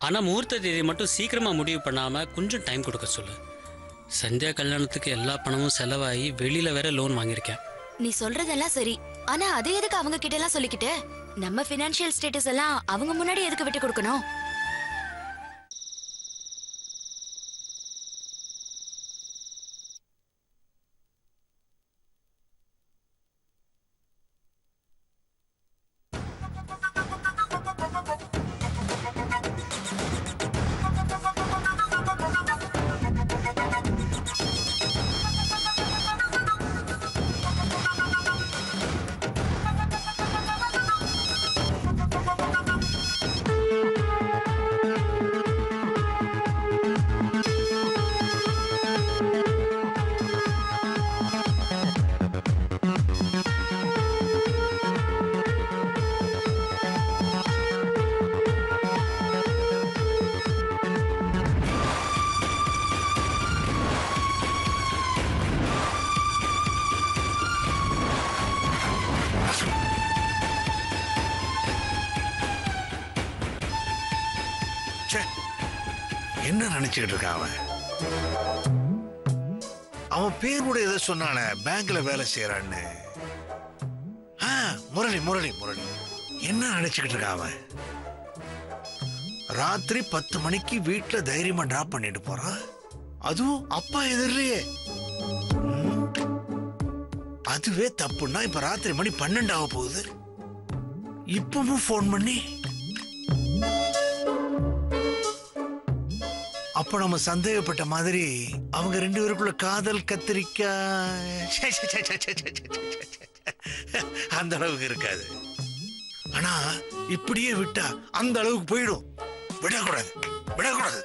ஆனால் முகூர்த்த தேதி மட்டும் சீக்கிரமாக முடிவு பண்ணாமல் கொஞ்சம் டைம் கொடுக்க சொல்லு. சந்தியா கல்யாணத்துக்கு எல்லா பணமும் செலவாகி வெளியில் வேற லோன் வாங்கியிருக்கேன். நீ சொல்றதெல்லாம் சரி, ஆனா அதே எதுக்கு அவங்க கிட்ட எல்லாம் சொல்லிக்கிட்டு? நம்ம ஃபினான்ஷியல் ஸ்டேட்டஸ் எல்லாம் அவங்க முன்னாடி எதுக்கு விட்டு கொடுக்கணும்? என்ன நினைச்சுக்கிட்டு இருக்கான் அவன்? அவன் பேர் கூட ஏதோ சொன்னானே, பேங்க்ல வேலை செய்யறான்னு. முரளி முரளி முரளி. என்ன நினைச்சுக்கிட்டு இருக்கான் அவன்? ராத்திரி 10 மணிக்கு வீட்டுல தைரியமா டிராப் பண்ணிட்டு போறான், அதுவும் அப்பா எதிரிலேயே. அதுவே தப்புன்னா இப்ப ராத்திரி மணி 12 ஆக போகுது. இப்பவும் போன் பண்ணி அப்ப நம்ம சந்தேகப்பட்ட மாதிரி அவங்க 2 பேருக்குள்ள காதல் கத்திரிக்காய் அந்த அளவுக்கு இருக்காது. ஆனா இப்படியே விட்டா அந்த அளவுக்கு போயிடும். விடக்கூடாது விடக்கூடாது.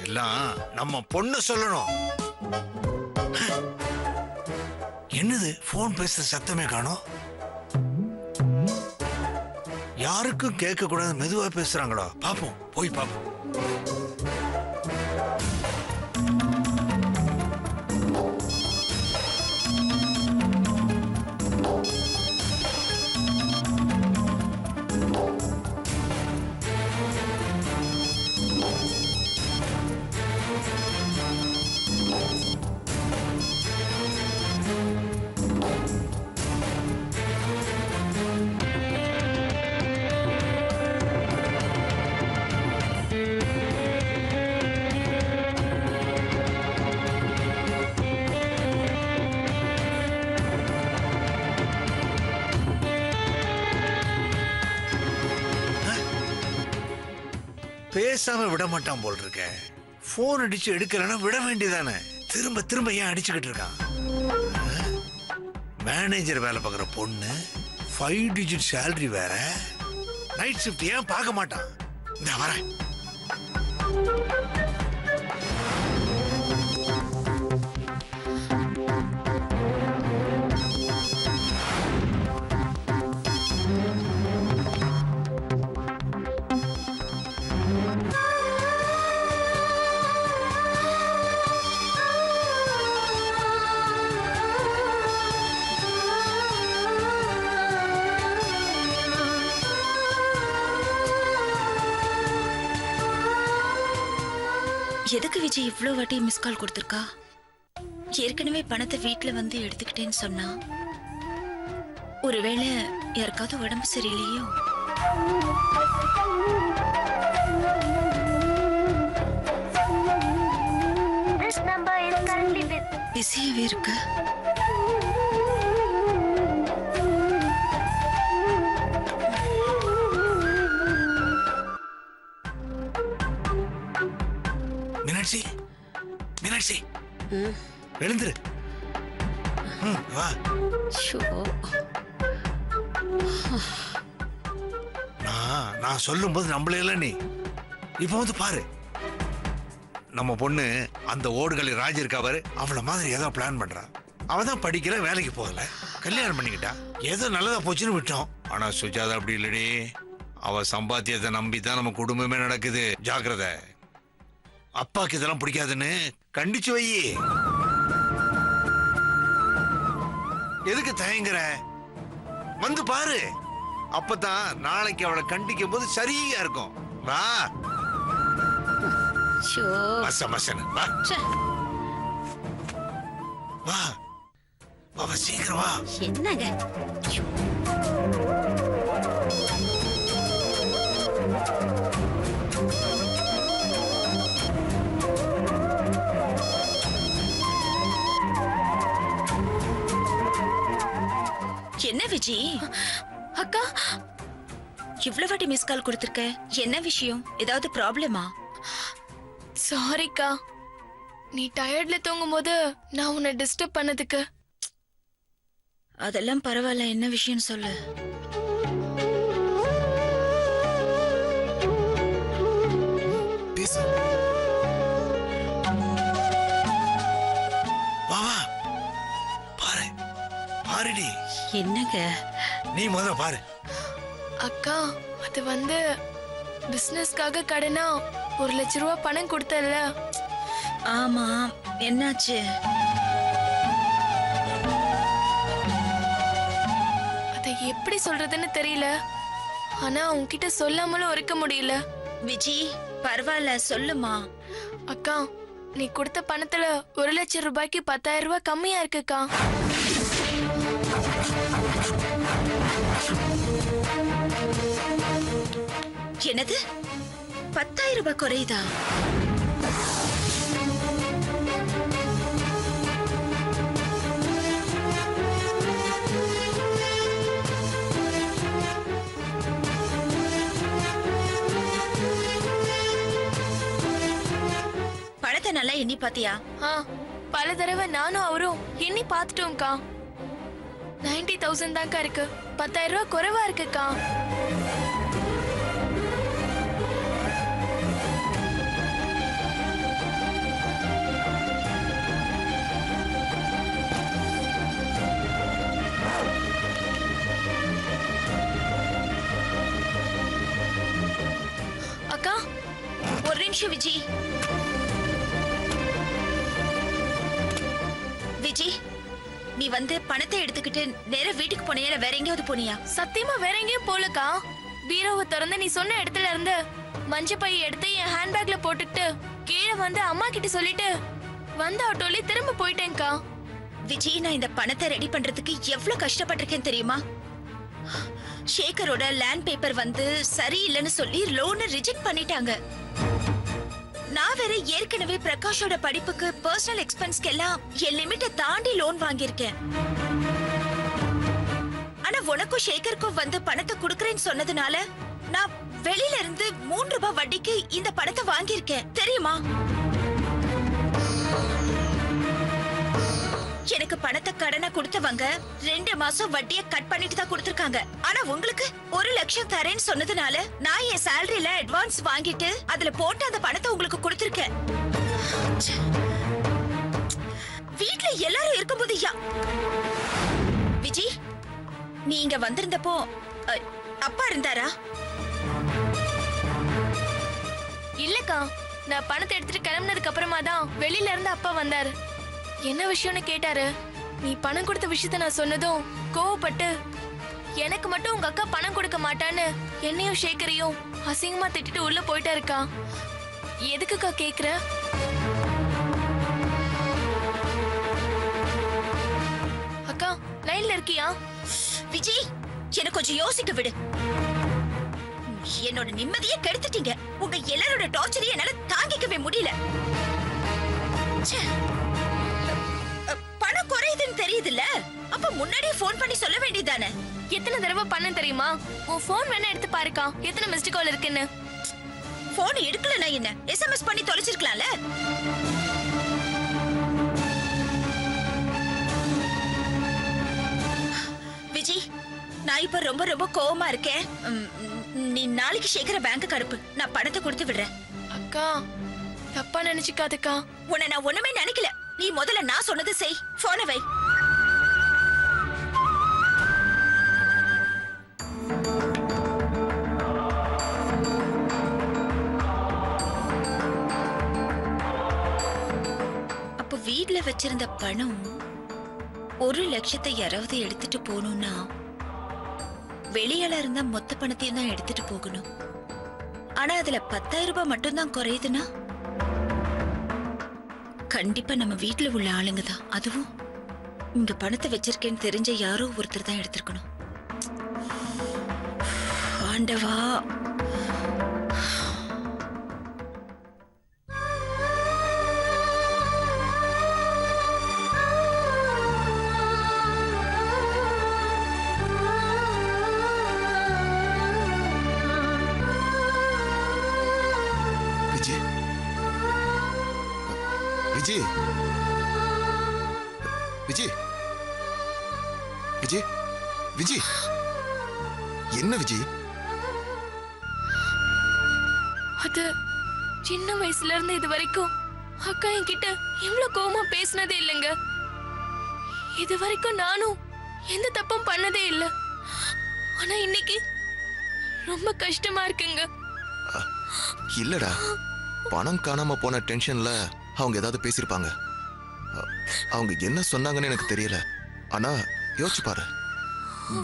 எல்லாம் நம்ம பொண்ணு சொல்லணும். என்னது போன் பேசுற சத்தமே காணோம்? யாருக்கும் கேட்க கூடாது மெதுவா பேசுறாங்களோ? பாப்போம், போய் பாப்போம். பேசாம விட மாட்டான் போல் இருக்க. போன் அடிச்சு எடுக்கலன்னா விட வேண்டியதானே. திரும்ப திரும்ப ஏன் அடிச்சுக்கிட்டு இருக்கான்? மேனேஜர் வேலை பார்க்குற பொண்ணு, 5 டிஜிட் சேலரி வேற, நைட் ஷிஃப்ட் ஏன் பார்க்க மாட்டான்? இந்த வரேன். எதுக்கு விஜய் இவ்ளோ வாட்டி மிஸ் கால் கொடுத்திருக்கா? ஏற்கனவே பணத்தை வீட்டுல வந்து எடுத்துக்கிட்டேன்னு சொன்னா, ஒருவேளை யாருக்காவது உடம்பு சரியில்லையோ? பிஸியாவே இருக்கு. மீனாட்சி, மீனாட்சி, எழுந்துரு. வா. நான் சொல்லும் போது நம்பல நீ. இப்ப வந்து பாரு, நம்ம பொண்ணு அந்த ஓடுகளி ராஜ் இருக்கா பாரு, அவளை மாதிரி ஏதோ பிளான் பண்றா. அவதான் படிக்கல, வேலைக்கு போகல, கல்யாணம் பண்ணிக்கிட்டா. ஏதோ நல்லதா போச்சுன்னு விட்டோம். ஆனா சுஜாதா அப்படி இல்லடி. அவ சம்பாத்தியத்தை நம்பிதான் நம்ம குடும்பமே நடக்குது. ஜாக்கிரதை. அப்பாக்கு இதெல்லாம் பிடிக்காதுன்னு கண்டிச்சு வை. எதுக்கு தயங்குற? வந்து பாரு. அப்பதான் நாளைக்கு அவளை கண்டிக்கும் போது சரியா இருக்கும். வா ஷோ மச மசன வா ச்சே, வா வா சீக்கிரம் வா. என்னங்க ஐயோ. என்ன விஜி? அக்கா இவ்வளவு வாட்டி மிஸ் கால் கொடுத்திருக்க, என்ன விஷயம்? ஏதாவது ப்ராப்ளமா? சாரிக்கா, நீ டயர்ட்ல தூங்கும் போது நான் உன்னை டிஸ்டர்ப் பண்ணதுக்கு. அதெல்லாம் பரவாயில்ல, என்ன விஷயம் சொல்லு. பேசு. வா வா பாரு பாருடி. என்னங்க? நீ முதல்ல பாரு. அக்கா, அது வந்து பிசினஸ்க்காக கடனா 1 லட்ச ரூபா பணம் கொடுத்தல. ஆமா, என்னாச்சு? அதை எப்படி சொல்றதுன்னு தெரியல. ஆனா உன்கிட்ட சொல்லாமலும் இருக்க முடியல. விஜி பரவாயில்ல, சொல்லுமா. அக்கா, நீ கொடுத்த பணத்துல 1 லட்சம் ரூபாய்க்கு 10,000 ரூபாய் கம்மியா இருக்குக்கா. என்னது? 10,000 ரூபாய் குறையுதா? பணத்தை நல்லா எண்ணி பாத்தியா? பல தடவை நானும் அவரும் எண்ணி பார்த்துட்டோம்க்கா. 90,000 தான்க்கா இருக்கு. 10,000 ரூபாய் குறைவா இருக்குக்கா. அக்கா ஒரு நிமிஷம் விஜி. விஜி, நீ வந்து பணத்தை எடுத்துக்கிட்டு நேரா வீட்டுக்கு போனியா இல்ல வேற எங்கேயாவது போனியா? சத்தியமா வேற எங்கேயும் போலக்கா. பீரோவை திறந்து நீ சொன்ன இடத்துல இருந்து மஞ்ச பை எடுத்து என் ஹேண்ட்பேக்ல போட்டுக்கிட்டு கீழே வந்து அம்மா கிட்ட சொல்லிட்டு வந்த ஆட்டோல திரும்ப போயிட்டேன்க்கா. விஜி, நான் இந்த பணத்தை ரெடி பண்றதுக்கு எவ்வளவு கஷ்டப்பட்டிருக்கேன் தெரியுமா? சேகரோட லேண்ட் பேப்பர் வந்து சரியில்லைன்னு சொல்லி லோனை ரிஜெக்ட் பண்ணிட்டாங்க. நான் வேற ஏற்கனவே பிரகாஷோட படிப்புக்கு பர்சனல் எக்ஸ்பென்ஸ்க்கு எல்லாம் என் லிமிட்டை தாண்டி லோன் வாங்கியிருக்கேன். ஆனா உனக்கும் சேகருக்கும் வந்து பணத்தை குடுக்கறேன்னு சொன்னதுனால நான் வெளியில இருந்து 3 ரூபாய் வட்டிக்கு இந்த பணத்தை வாங்கியிருக்கேன் தெரியுமா? எனக்கு பணத்தை கடனை கொடுத்தவங்க 2 மாசம் வட்டியை கட் பண்ணிட்டு தான் கொடுத்திருக்காங்க. ஆனா உங்களுக்கு 1 லட்சம் தரேன்னு சொன்னதுனால நான் என் சேலரியில அட்வான்ஸ் வாங்கிட்டு அதுல போட்டு அந்த பணத்தை உங்களுக்கு கொடுத்திருக்கேன். வீட்ல எல்லாரும் இருக்கும்போது விஜி, நீ இங்க வந்திருந்தப்போ அப்பா இருந்தாரா? இல்லக்கா, நான் பணத்தை எடுத்துட்டு கிளம்பினதுக்கு அப்புறமா தான் வெளியில இருந்து அப்பா வந்தாரு. என்ன விஷயம்னு கேட்டாரு. நீ பணம் கொடுத்த விஷயத்த நான் சொன்னதும் கோவப்பட்டு எனக்கு மட்டும் உங்க அக்கா பணம் கொடுக்க மாட்டான்னு என்னையும் சேகரையும் அசிங்கமா திட்டிட்டு உள்ள போயிட்டாருக்கா. எதுக்குக்கா கேக்குற? அக்கா லைன்ல இருக்கியா? விஜி, எனக்கு கொஞ்சம் யோசிக்க விடு. என்னோட நிம்மதியை கெடுத்துட்டீங்க. உங்க எல்லாரோட டார்ச்சரையும் என்னால தாங்கிக்கவே முடியல. பணம் குறையுதுன்னு தெரியுதுல்ல, அப்ப முன்னாடியே போன் பண்ணி சொல்ல வேண்டியதானே? எத்தனை தடவை பண்ண தெரியுமா? உன் போன் வேணா எடுத்து பாருக்கா, எத்தனை மிஸ்டு கால் இருக்குன்னு. போன் எடுக்கலனா என்ன, எஸ்எம்எஸ் பண்ணி தொலைச்சிருக்கலாம்ல. விஜி, நான் இப்ப ரொம்ப ரொம்ப கோவமா இருக்கேன். நீ நாளைக்கு சேகர பேங்க்கு அனுப்பு, நான் பணத்தை கொடுத்து விடுறேன். அக்கா தப்பா நினைச்சுக்காதக்கா. உன்னை நான் ஒண்ணுமே நினைக்கல. நீ முதல்ல நான் சொன்னது செய். போனை வை. அப்ப வீட்ல வச்சிருந்த பணம் 1 லட்சத்தை யாராவது எடுத்துட்டு போகணும்னா வெளியால இருந்த மொத்த பணத்தையும் தான் எடுத்துட்டு போகணும். ஆனா அதுல 10,000 ரூபாய் மட்டும்தான் குறையுதுன்னா கண்டிப்பா நம்ம வீட்டுல உள்ள ஆளுங்க தான். அதுவும் இங்க பணத்தை வச்சிருக்கேன்னு தெரிஞ்ச யாரோ ஒருத்தர் தான் எடுத்திருக்கணும். ஆண்டவா, விஜய் விஜய் விஜய் விஜய் விஜய் என்ன விஜய்? அது சின்ன வயசுல இருந்து இது வரைக்கும் அக்கா என்கிட்ட இவ்வளவு கோவமா பேசினதே இல்லைங்க. இது வரைக்கும் நானும் எந்த தப்பும் பண்ணதே இல்ல. ஆனா இன்னைக்கு ரொம்ப கஷ்டமா இருக்குங்க. இல்லடா, பணம் காணாம போன டென்ஷன்ல அவங்க ஏதாவது பேசியிருப்பாங்க. அவங்க என்ன சொன்னாங்கன்னு எனக்கு தெரியல. ஆனா யோசிச்சு பாரு,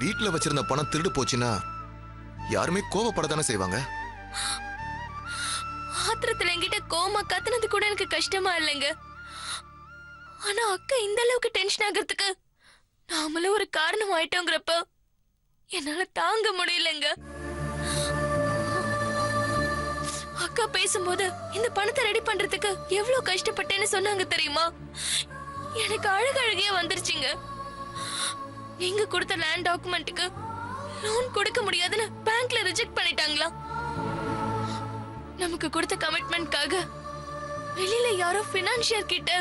வீட்டுல வச்சிருந்த பணம் திருடு போச்சுன்னா யாருமே கோவப்படத்தானே செய்வாங்க. ஆத்திரத்துல என்கிட்ட கோவமா கத்துனது கூட எனக்கு கஷ்டமா இல்லைங்க. ஆனா அக்கா இந்த அளவுக்கு டென்ஷன் ஆகிறதுக்கு நாமளும் ஒரு காரணம் ஆயிட்டோங்கிறப்ப என்னால தாங்க முடியலங்க. அக்கா பேசும்போது இந்த பணத்தை ரெடி பண்றதுக்கு எவ்வளவு கஷ்டப்பட்டேன்னு சொன்னாங்க தெரியுமா? எனக்கு அழுகையே வந்துருச்சுங்க. நீங்க கொடுத்த லேண்ட் டாக்குமெண்ட்டுக்கு லோன் கொடுக்க முடியாதுன்னு பேங்க்ல ரிஜெக்ட் பண்ணிட்டாங்களா? நமக்கு கொடுத்த கமிட்மெண்ட்காக வெளியில யாரோ பினான்சியர் கிட்ட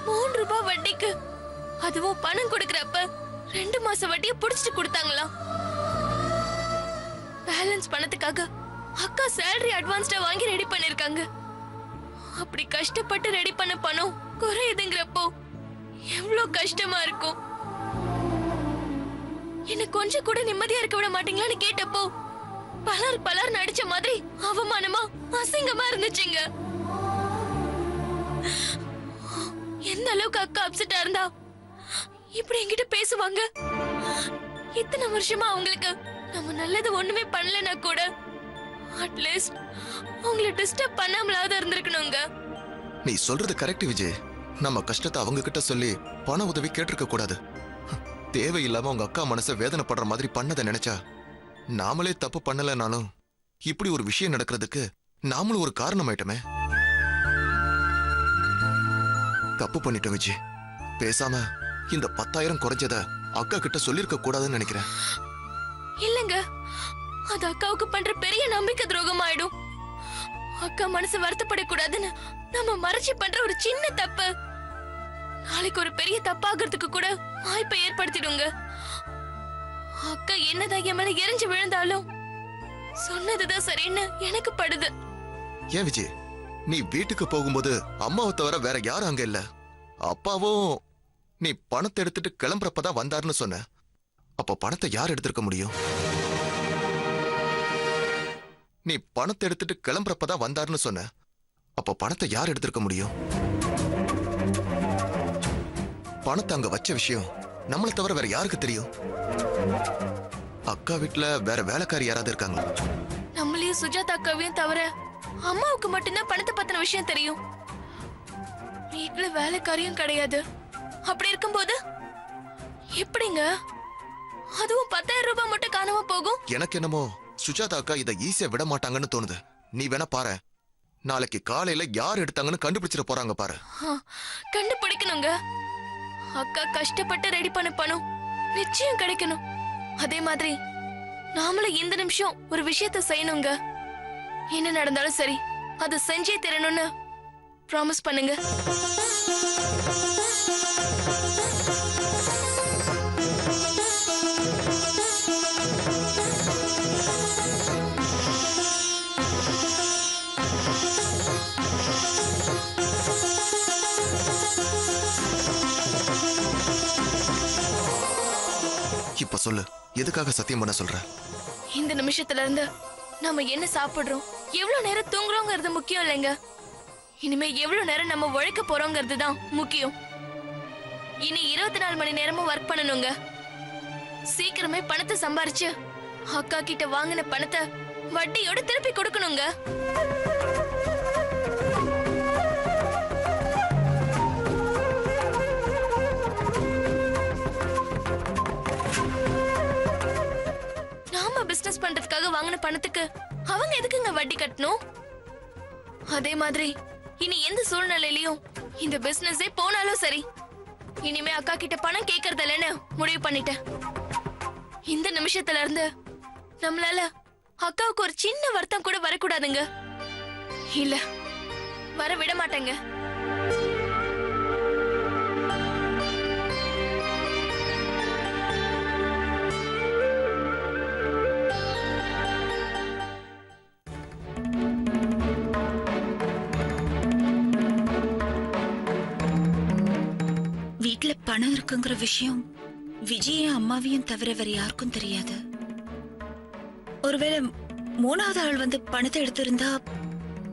3 ரூபாய் வட்டிக்கு, அதுவும் பணம் கொடுக்கறப்ப 2 மாச வட்டியை புடிச்சிட்டு கொடுத்தாங்களா? பேலன்ஸ் பணத்துக்காக அக்கா சேலரி அட்வான்ஸ்டா வாங்கி ரெடி பண்ணிருக்காங்க. அப்படி கஷ்டப்பட்டு ரெடி பண்ண பணம் குறையுதுங்கிறப்போ எவ்வளவு கஷ்டமா இருக்கும். என்ன கொஞ்சம் கூட நிம்மதியா இருக்க விட மாட்டீங்களான்னு கேட்டப்போ பலர் நடிச்ச மாதிரி அவமானமா அசிங்கமா இருந்துச்சுங்க. எந்த அளவுக்கு அக்கா அப்செட்டா இருந்தா இப்படி என்கிட்ட பேசுவாங்க? இத்தனை வருஷமா அவங்களுக்கு நம்ம நல்லது ஒண்ணுமே பண்ணலனா கூட அட்லீஸ்ட் உங்களை டிஸ்டர்ப் பண்ணாமலாவது இருந்திருக்கணுங்க. நீ சொல்றது கரெக்ட் விஜய். நம்ம கஷ்டத்தை அவங்க கிட்ட சொல்லி பண உதவி கேட்டிருக்க கூடாது. தேவையில்லாம உங்க அக்கா மனசை வேதனைப்படுற மாதிரி பண்ணதை நினைச்சா நாமளே தப்பு பண்ணலனாலும் இப்படி ஒரு விஷயம் நடக்கிறதுக்கு நாமளும் ஒரு காரணம் ஆயிட்டோமே. தப்பு பண்ணிட்டோம் விஜய். பேசாம இந்த 10,000 குறைஞ்சத அக்கா கிட்ட சொல்லிருக்க கூடாதுன்னு நினைக்கிறேன். இல்லங்க, அது அக்காவுக்கு பண்ற பெரிய நம்பிக்கை துரோகம் ஆயிடும். அக்கா மனசு வருத்தப்படக்கூடாதுன்னு நம்ம மறைச்சு பண்ற ஒரு சின்ன தப்பு நாளைக்கு ஒரு பெரிய தப்பாகிறதுக்கு கூட வாய்ப்பை ஏற்படுத்திடுங்க. அக்கா என்னதான் என் மேல எரிஞ்சு விழுந்தாலும் சொன்னதுதான் சரின்னு எனக்கு படுது. ஏன் விஜய், நீ வீட்டுக்கு போகும்போது அம்மாவை தவிர வேற யாரும் அங்க இல்ல. அப்பாவும் நீ பணத்தை எடுத்துட்டு கிளம்புறப்பதான் வந்தாருன்னு சொன்ன. அப்ப பணத்தை யார் எடுத்திருக்க முடியும்? நீ பணத்தை எடுத்துட்டு கிளம்புறப்பதான் வந்தாருன்னு சொன்ன. அப்ப பணத்தை யார் எடுத்திருக்க முடியும்? பணத்தை அங்க வச்ச விஷயம் நம்மளை தவிர வேற யாருக்கு தெரியும்? அக்கா வீட்டுல வேற வேலைக்காரி யாராவது இருக்காங்களா? நம்மளையும் சுஜாதா அக்காவையும் தவிர அம்மாவுக்கு மட்டும்தான் பணத்தை பத்தின விஷயம் தெரியும். வீட்டுல வேலைக்காரியும் கிடையாது. அப்படி இருக்கும்போது எப்படிங்க அதுவும் 10,000 ரூபாய் மட்டும் காணாம போகும்? எனக்கு என்னமோ சுஜாதா அக்கா இதை ஈஸியா விட மாட்டாங்கன்னு தோணுது. நீ வேணா பாரு, நாளைக்கு காலையில யார் எடுத்தாங்கன்னு கண்டுபிடிச்சிட போறாங்க பாரு. கண்டுபிடிக்கணுங்க. அக்கா கஷ்டப்பட்டு ரெடி பண்ண பணம் நிச்சயம் கிடைக்கணும். அதே மாதிரி நாமளும் இந்த நிமிஷம் ஒரு விஷயத்த செய்யணுங்க. என்ன நடந்தாலும் சரி அதை செஞ்சே தரணும்னு ப்ராமிஸ் பண்ணுங்க. இப்ப சொல்லு, எதுக்காக சத்தியம் பண்ண சொல்ற? இந்த நிமிஷத்துல இருந்து நம்ம என்ன சாப்பிடுறோம், எவ்வளவு நேரம் தூங்குறோங்கிறது முக்கியம் இல்லைங்க. இனிமே எவ்வளவு நேரம் நம்ம உழைக்க போறோங்கிறது தான் முக்கியம். இனி 24 மணி நேரமும் ஒர்க் பண்ணணுங்க. சீக்கிரமே பணத்தை சம்பாரிச்சு அக்கா கிட்ட வாங்கின பணத்தை வட்டியோட திருப்பி கொடுக்கணுங்க. நாம பிசினஸ் பண்றதுக்காக வாங்கின பணத்துக்கு அவங்க எதுக்குங்க வட்டி கட்டணும்? அதே மாதிரி இனி எந்த சூழ்நிலையிலயும் இந்த பிசினஸே போனாலும் சரி, இனிமே அக்கா கிட்ட பணம் கேட்கறது இல்லைன்னு முடிவு பண்ணிட்டேன். இந்த நிமிஷத்துல இருந்து நம்மளால அக்காவுக்கு ஒரு சின்ன வருத்தம் கூட வரக்கூடாதுங்க. இல்ல, வர விட மாட்டேங்க. வீட்ல பணம் இருக்குங்கிற விஷயம் விஜய அம்மாவையும் தவிர வேற யாருக்கும் தெரியாது. ஒருவேளை மூணாவது ஆள் வந்து பணத்தை எடுத்திருந்தா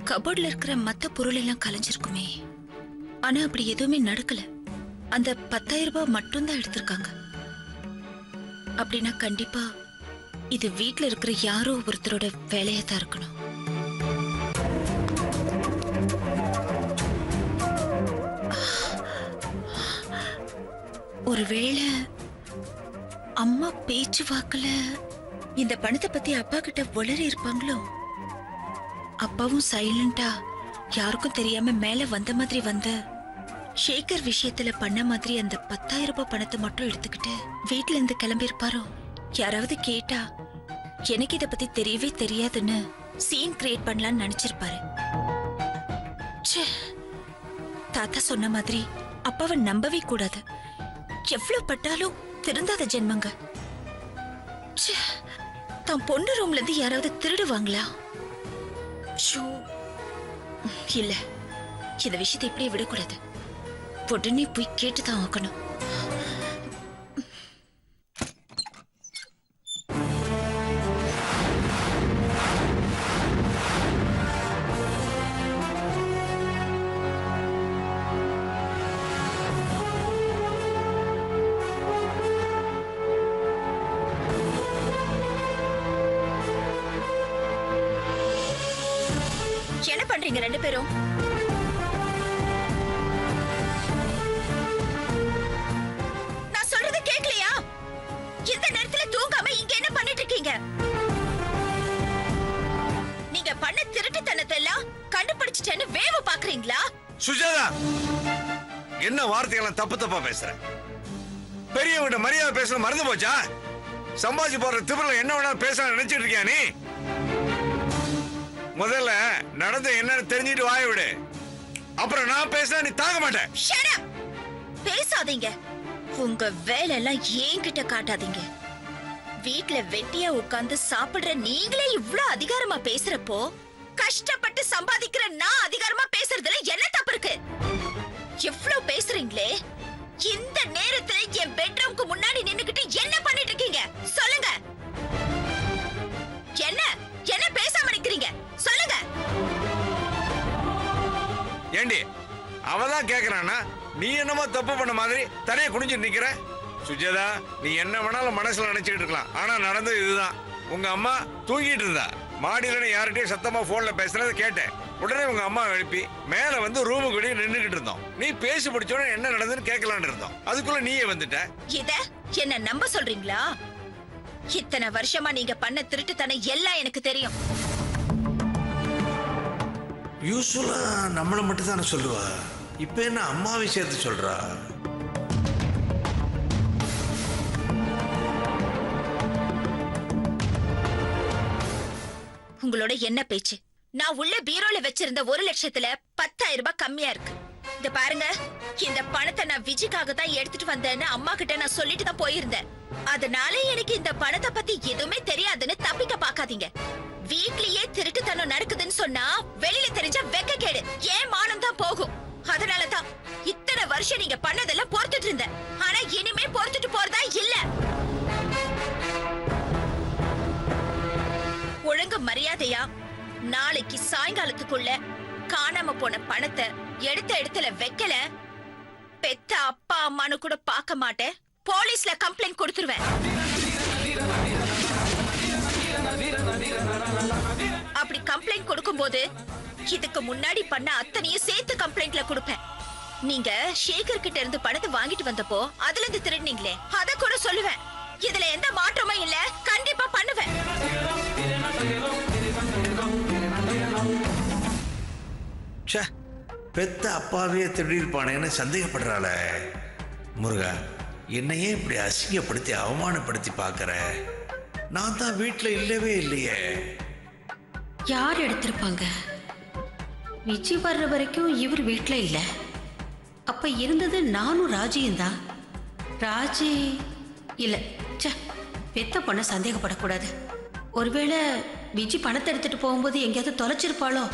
கபோர்ட்ல இருக்கிற மத்த பொருள் எல்லாம் கலைஞ்சிருக்குமே. ஆனா அப்படி எதுவுமே நடக்கல. அந்த 10,000 ரூபாய் மட்டும்தான் எடுத்திருக்காங்க. அப்படின்னா கண்டிப்பா இது வீட்ல இருக்கிற யாரோ ஒருத்தரோட வேலையா தான் இருக்கணும். ஒருவேளை அம்மா பேச்சு வாக்குல இந்த பணத்தை பத்தி அப்பா கிட்ட உளறி இருப்பாங்களோ? அப்பாவும் சைலண்டா யாருக்கும் தெரியாம மேல வந்த மாதிரி வந்து ஷேகர் விஷயத்துல பண்ண மாதிரி அந்த 10,000 ரூபாய் பணத்தை மட்டும் எடுத்துக்கிட்டு வீட்டுல இருந்து கிளம்பி இருப்பாரோ? யாராவது கேட்டா எனக்கு இத பத்தி தெரியவே தெரியாதுன்னு சீன் கிரியேட் பண்ணலாம்னு நினைச்சிருப்பாரு. தாத்தா சொன்ன மாதிரி அப்பாவை நம்பவே கூடாது. எவ்வளவு பட்டாலும் திருந்தாத ஜென்மங்க. தான் பொண்ணு ரூம்ல இருந்து யாராவது திருடுவாங்களா? இல்ல, இந்த விஷயத்தை இப்படியே விடக்கூடாது. உடனே போய் கேட்டுதான் ஆக்கணும். என்ன பண்றீங்க ரெண்டு பேரும்? நான் சொல்றது கேக்கலையா? இந்த நேரத்துல தூங்காம இங்க என்ன பண்ணிட்டு இருக்கீங்க? நீங்க பண்ண திருட்டுத்தனத்தை எல்லாம் கண்டுபிடிச்சிட்டேன்னு வேவு பாக்குறீங்களா? சுஜாதா, என்ன வார்த்தைகளை தப்பு தப்பா பேசுற? பெரியவங்கிட்ட மரியாதை பேச மறந்து போச்சா? சம்பாதிச்சு போற திமிரில் என்ன வேணாலும் பேச நினைச்சிட்டு இருக்கியா நீ? முதல்ல நடந்த என்னன்னு தெரிஞ்சிட்டு வாய விடு. அப்புறம் நான் பேசினா நீ தாங்க மாட்டேன். பேசாதீங்க. உங்க வேலை எல்லாம் என்கிட்ட காட்டாதீங்க. வீட்ல வெட்டியா உட்கார்ந்து சாப்பிடுற நீங்களே இவ்வளவு அதிகாரமா பேசுறப்போ கஷ்டப்பட்டு சம்பாதிக்கிற நான் அதிகாரமா பேசுறதுல என்ன தப்பு இருக்கு? எவ்வளவு பேசுறீங்களே, இந்த நேரத்துல என் பெட்ரூம்க்கு முன்னாடி நின்னுக்கிட்டு என்ன பண்ணிட்டு இருக்கீங்க? சொல்லுங்க. என்ன பேசாம நிக்கிறீங்க? சொல்லுங்க. ஏண்டி அவதான் கேக்குறானா? நீ என்னமோ தப்பு பண்ண மாதிரி தரைய குனிஞ்சு நிக்கிற. சுஜாதா, நீ என்ன வேணாலும் மனசுல நினைச்சுக்கிட்டு இருக்கலாம். ஆனா நடந்தது இதுதான். உங்க அம்மா தூங்கிட்டு இருந்தா. மாடியில யார்கிட்டயும் சத்தமா போன்ல பேசுறத கேட்டேன். உடனே உங்க அம்மா எழுப்பி மேல வந்து ரூமுக்குள்ளே நின்னுகிட்டு இருந்தோம். நீ பேசி முடிச்சோட என்ன நடந்ததுன்னு கேட்கலான்னு இருந்தோம். அதுக்குள்ள நீயே வந்துட்ட. இத என்ன நம்ப சொல்றீங்களா? இத்தனை வருஷமா நீங்க பண்ண திருட்டுத்தனம் எல்லாம் எனக்கு தெரியும். யூஸ்வலா நம்மள மட்டும் தானே சொல்லுவா. இப்ப என்ன அம்மா விஷயத்தை சொல்றா? உங்களோட என்ன பேச்சு? நான் உள்ள பீரோல வச்சிருந்த 1 லட்சத்துல 10,000 ரூபாய் கம்மியா இருக்கு. இத பாருங்க, இந்த பணத்தை நான் விஜய்க்காக தான் எடுத்துட்டு வந்தேன்னு அம்மா கிட்ட நான் சொல்லிட்டு தான் போயிருந்தேன். அதனால எனக்கு இந்த பணத்தை பத்தி எதுவுமே தெரியாதுன்னு தப்பிக்க பாக்காதீங்க. வீட்லயே திருட்டுத்தனம் நடக்குதுன்னு சொன்னா வெளியில தெரிஞ்சா வெக்கக்கேடு, ஏன் மானம் தான் போகும். அதனாலதான் இத்தனை வருஷம் நீங்க பண்ணதெல்லாம் பொறுத்துட்டு இருந்தேன். ஆனா இனிமே பொறுத்துட்டு போறதா இல்ல. ஒழுங்கு மரியாதையா நாளைக்கு சாயங்காலத்துக்குள்ள காணாம போன பணத்தை எடுத்த இடத்துல வைக்கல, பெத்த அப்பா அம்மானு கூட பார்க்க மாட்டேன். போலீஸ்ல கம்ப்ளைண்ட் கொடுத்துருவேன். இருக்கும்போது இதுக்கு முன்னாடி பண்ண அத்தனையும் சேர்த்து கம்ப்ளைண்ட்ல கொடுப்பேன். நீங்க சேகர் கிட்ட இருந்து பணத்தை வாங்கிட்டு வந்தப்போ அதுல இருந்து திருடுனீங்களே, அத கூட சொல்லுவேன். இதுல எந்த மாற்றமும் இல்ல, கண்டிப்பா பண்ணுவேன். ச்சே, பெத்த அப்பாவே திருடிருப்பானேன்னு சந்தேகப்படுறாள. முருகா, என்னையே இப்படி அசிங்கப்படுத்தி அவமானப்படுத்தி பார்க்கற? நான் தான் வீட்டுல இல்லவே இல்லையே. யார் எடுத்திருப்பாங்க? விஜி வர்ற வரைக்கும் இவர் வீட்டுல இல்ல. அப்ப இருந்தது நானும் ராஜியும் தான். ராஜி இல்ல. ச்சே, பெத்த பொண்ண சந்தேகப்படக்கூடாது. ஒருவேளை விஜி பணத்தை எடுத்துட்டு போகும்போது எங்கேயாவது தொலைச்சிருப்பாளோ?